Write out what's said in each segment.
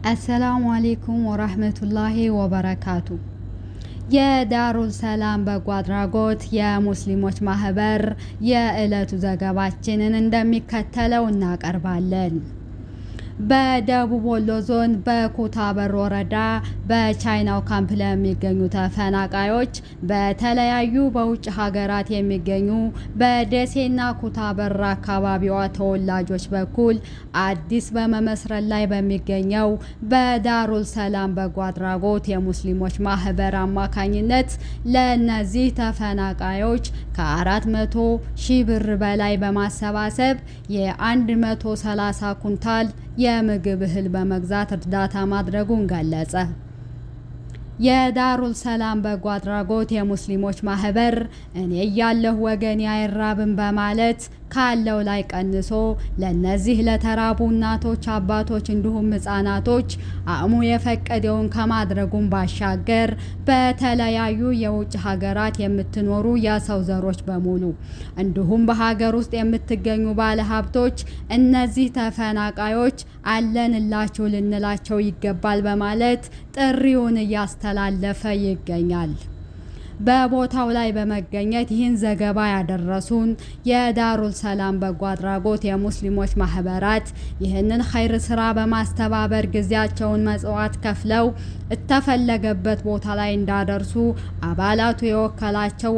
السلام عليكم ورحمة الله وبركاته የዳሩል ሰላም በጎ አድራጎት የሙስሊሞች ማህበር የዕለቱ ዘገባችንን እንደሚከተለው እናቀርባለን። በደቡብ ወሎ ዞን በኩታበር ወረዳ በቻይናው ካምፕ ለሚገኙ ተፈናቃዮች በተለያዩ በውጭ ሀገራት የሚገኙ በደሴና ኩታበር አካባቢዋ ተወላጆች በኩል አዲስ በመመስረት ላይ በሚገኘው በዳሩል ሰላም በጎ አድራጎት የሙስሊሞች ማህበር አማካኝነት ለነዚህ ተፈናቃዮች ከ400,000 ብር በላይ በማሰባሰብ የ130 ኩንታል የምግብ እህል በመግዛት እርዳታ ማድረጉን ገለጸ። የዳሩል ሰላም በጎ አድራጎት የሙስሊሞች ማህበር እኔ ያለሁ ወገን አይራብም በማለት ካለው ላይ ቀንሶ ለነዚህ ለተራቡ እናቶች፣ አባቶች እንዲሁም ህፃናቶች አቅሙ የፈቀደውን ከማድረጉም ባሻገር በተለያዩ የውጭ ሀገራት የምትኖሩ የሰው ዘሮች በሙሉ እንዲሁም በሀገር ውስጥ የምትገኙ ባለሀብቶች እነዚህ ተፈናቃዮች አለንላችሁ ልንላቸው ይገባል በማለት ጥሪውን እያስተላለፈ ይገኛል። በቦታው ላይ በመገኘት ይህን ዘገባ ያደረሱን የዳሩል ሰላም በጎ አድራጎት የሙስሊሞች ማህበራት ይህንን ኸይር ስራ በማስተባበር ጊዜያቸውን መጽዋዕት ከፍለው እተፈለገበት ቦታ ላይ እንዳደርሱ አባላቱ የወከላቸው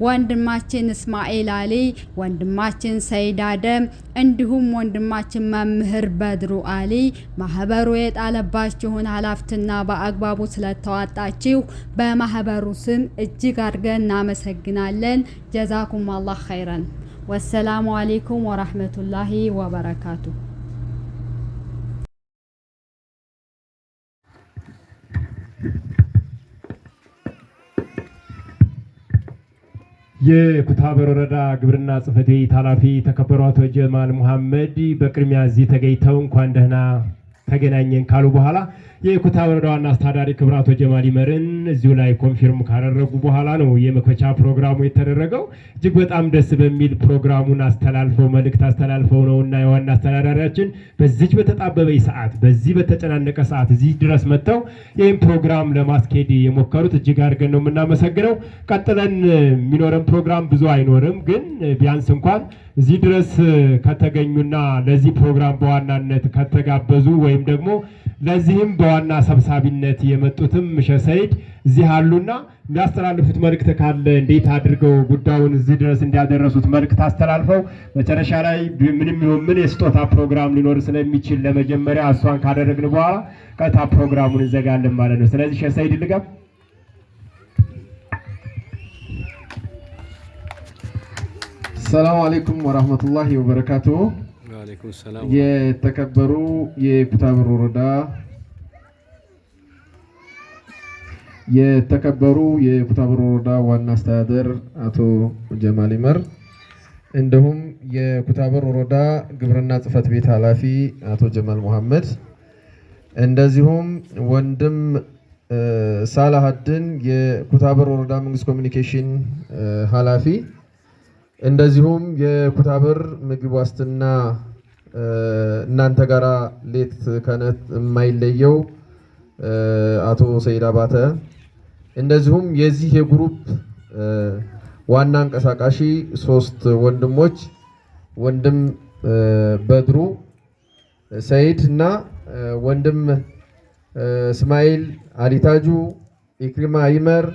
ወንድማችን እስማኤል አሊ፣ ወንድማችን ሰይድ አደም እንዲሁም ወንድማችን መምህር በድሩ አሊ ማህበሩ የጣለባችሁን ኃላፊነትና በአግባቡ ስለተዋጣችሁ በማህበሩ ስም እጅግ አድርገን እናመሰግናለን። ጀዛኩም አላህ ኸይረን። ወሰላሙ አለይኩም ወራህመቱላሂ ወበረካቱ። የኩታበር ወረዳ ግብርና ጽሕፈት ቤት ኃላፊ ተከበሩ አቶ ጀማል መሐመድ በቅድሚያ እዚህ ተገኝተው እንኳን ደህና ተገናኘን ካሉ በኋላ የኩታበር ወረዳ ዋና አስተዳዳሪ ክቡር አቶ ጀማል ይመርን እዚሁ ላይ ኮንፊርም ካደረጉ በኋላ ነው የመክፈቻ ፕሮግራሙ የተደረገው። እጅግ በጣም ደስ በሚል ፕሮግራሙን አስተላልፈው መልእክት አስተላልፈው ነውና የዋና አስተዳዳሪያችን በዚህ በተጣበበ ሰዓት በዚህ በተጨናነቀ ሰዓት እዚህ ድረስ መጥተው ይህን ፕሮግራም ለማስኬድ የሞከሩት እጅግ አድርገን ነው የምናመሰግነው። ቀጥለን የሚኖረን ፕሮግራም ብዙ አይኖርም፣ ግን ቢያንስ እንኳን እዚህ ድረስ ከተገኙና ለዚህ ፕሮግራም በዋናነት ከተጋበዙ ወይም ደግሞ ለዚህም በዋና ሰብሳቢነት የመጡትም ሸህ ሰይድ እዚህ አሉና የሚያስተላልፉት መልእክት ካለ እንዴት አድርገው ጉዳዩን እዚህ ድረስ እንዲያደረሱት መልእክት አስተላልፈው መጨረሻ ላይ ምንም ይሁን ምን የስጦታ ፕሮግራም ሊኖር ስለሚችል ለመጀመሪያ እሷን ካደረግን በኋላ ቀጥታ ፕሮግራሙን እንዘጋለን ማለት ነው። ስለዚህ ሸህ ሰይድ ልገብ። ሰላም አለይኩም ወራህመቱላሂ ወበረካቱሁ። ወአለይኩም ሰላም። የተከበሩ የኩታበር ወረዳ ዋና አስተዳደር አቶ ጀማል ይመር እንዲሁም የኩታበር ወረዳ ግብርና ጽሕፈት ቤት ኃላፊ አቶ ጀማል መሐመድ እንደዚሁም ወንድም ሳላሀድን የኩታበር ወረዳ መንግስት ኮሚኒኬሽን ኃላፊ እንደዚሁም የኩታበር ምግብ ዋስትና እናንተ ጋራ ሌት ከነት የማይለየው አቶ ሰይድ አባተ እንደዚሁም የዚህ የግሩፕ ዋና አንቀሳቃሽ ሶስት ወንድሞች ወንድም በድሩ ሰይድ እና ወንድም እስማኤል አሊታጁ ኢክሪማ ይመር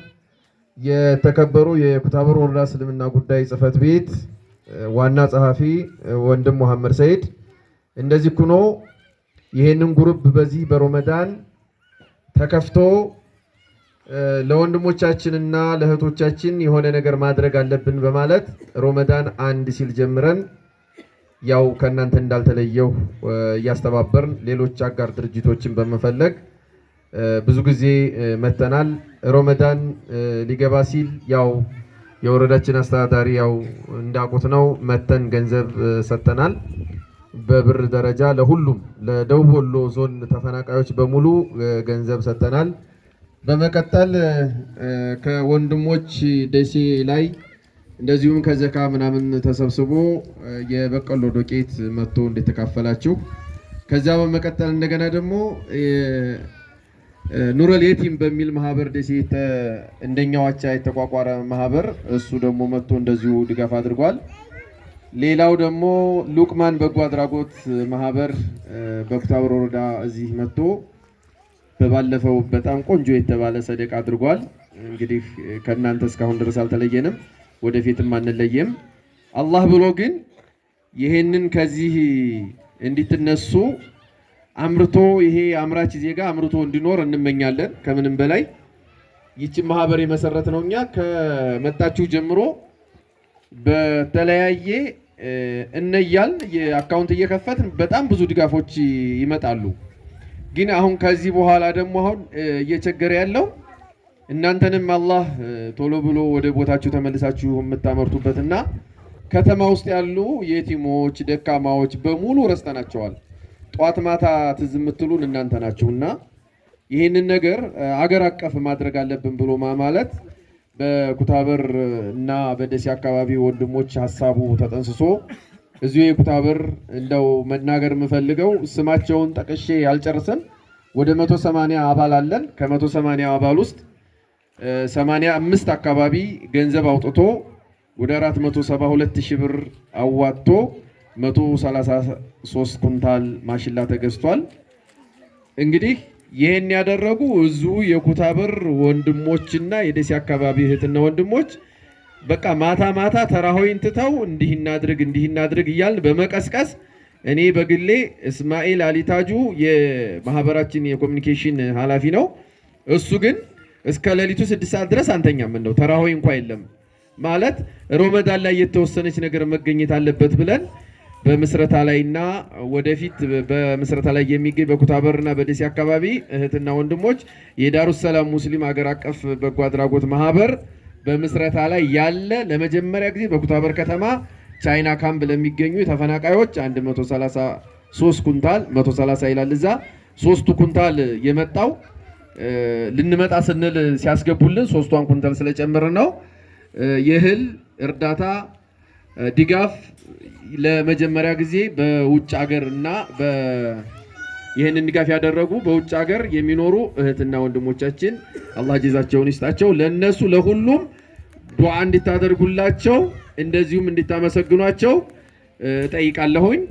የተከበሩ የኩታበር ወረዳ እስልምና ጉዳይ ጽሕፈት ቤት ዋና ጸሐፊ ወንድም መሐመድ ሰይድ እንደዚህ ኩኖ ይሄንን ግሩፕ በዚህ በረመዳን ተከፍቶ ለወንድሞቻችንና ለእህቶቻችን የሆነ ነገር ማድረግ አለብን በማለት ረመዳን አንድ ሲል ጀምረን ያው ከእናንተ እንዳልተለየው እያስተባበርን ሌሎች አጋር ድርጅቶችን በመፈለግ ብዙ ጊዜ መተናል። ረመዳን ሊገባ ሲል ያው የወረዳችን አስተዳዳሪ ያው እንዳቁት ነው መተን ገንዘብ ሰጥተናል። በብር ደረጃ ለሁሉም ለደቡብ ወሎ ዞን ተፈናቃዮች በሙሉ ገንዘብ ሰጥተናል። በመቀጠል ከወንድሞች ደሴ ላይ እንደዚሁም ከዘካ ምናምን ተሰብስቦ የበቀሎ ዶቄት መጥቶ እንደተካፈላችሁ ከዛ በመቀጠል እንደገና ደግሞ ኑረል የቲም በሚል ማህበር ደሴ እንደኛው አቻ የተቋቋረ ማህበር እሱ ደግሞ መጥቶ እንደዚሁ ድጋፍ አድርጓል። ሌላው ደግሞ ሉቅማን በጎ አድራጎት ማህበር በኩታበር ወረዳ እዚህ መጥቶ በባለፈው በጣም ቆንጆ የተባለ ሰደቃ አድርጓል። እንግዲህ ከናንተ እስካሁን ድረስ አልተለየንም፣ ወደፊትም አንለየም። አላህ ብሎ ግን ይሄንን ከዚህ እንድትነሱ አምርቶ ይሄ አምራች ዜጋ አምርቶ እንዲኖር እንመኛለን። ከምንም በላይ ይቺ ማህበር የመሰረት ነው። እኛ ከመጣችሁ ጀምሮ በተለያየ እነያል የአካውንት እየከፈትን በጣም ብዙ ድጋፎች ይመጣሉ። ግን አሁን ከዚህ በኋላ ደግሞ አሁን እየቸገረ ያለው እናንተንም አላህ ቶሎ ብሎ ወደ ቦታችሁ ተመልሳችሁ የምታመርቱበትና ከተማ ውስጥ ያሉ የቲሞች ደካማዎች በሙሉ ረስተናቸዋል። ጧት ማታ ትዝ የምትሉን እናንተ ናችሁና ይህንን ነገር አገር አቀፍ ማድረግ አለብን ብሎ ማለት በኩታበር እና በደሴ አካባቢ ወንድሞች ሀሳቡ ተጠንስሶ እዚሁ የኩታበር እንደው መናገር የምፈልገው ስማቸውን ጠቅሼ ያልጨርሰን ወደ 180 አባል አለን። ከ180 አባል ውስጥ 85 አካባቢ ገንዘብ አውጥቶ ወደ 472,000 ብር አዋጥቶ 133 ኩንታል ማሽላ ተገዝቷል። እንግዲህ ይሄን ያደረጉ እዚሁ የኩታበር ወንድሞችና የደሴ አካባቢ እህትና ወንድሞች በቃ ማታ ማታ ተራሆይን ትተው እንዲህ እናድርግ እያልን በመቀስቀስ እኔ በግሌ እስማኤል አሊታጁ የማህበራችን የኮሚኒኬሽን ኃላፊ ነው። እሱ ግን እስከ ሌሊቱ 6 ሰዓት ድረስ አንተኛም ነው ተራሆይ እንኳን የለም ማለት ረመዳን ላይ የተወሰነች ነገር መገኘት አለበት ብለን በምስረታ ላይና ወደፊት በምስረታ ላይ የሚገኝ በኩታበርና በደሴ አካባቢ እህትና ወንድሞች የዳሩ ሰላም ሙስሊም ሀገር አቀፍ በጎ አድራጎት ማህበር በምስረታ ላይ ያለ ለመጀመሪያ ጊዜ በኩታበር ከተማ ቻይና ካምፕ ለሚገኙ ተፈናቃዮች 133 ኩንታል 130 ይላል እዛ 3 ኩንታል የመጣው ልንመጣ ስንል ሲያስገቡልን 3ቷን ኩንታል ስለጨመረ ነው። የእህል እርዳታ ድጋፍ ለመጀመሪያ ጊዜ በውጭ ሀገር እና ይህንን ድጋፍ ያደረጉ በውጭ ሀገር የሚኖሩ እህትና ወንድሞቻችን አላህ ጀዛቸውን ይስጣቸው። ለነሱ ለሁሉም ዱዓ እንድታደርጉላቸው እንደዚሁም እንድታመሰግኗቸው ጠይቃለሁኝ።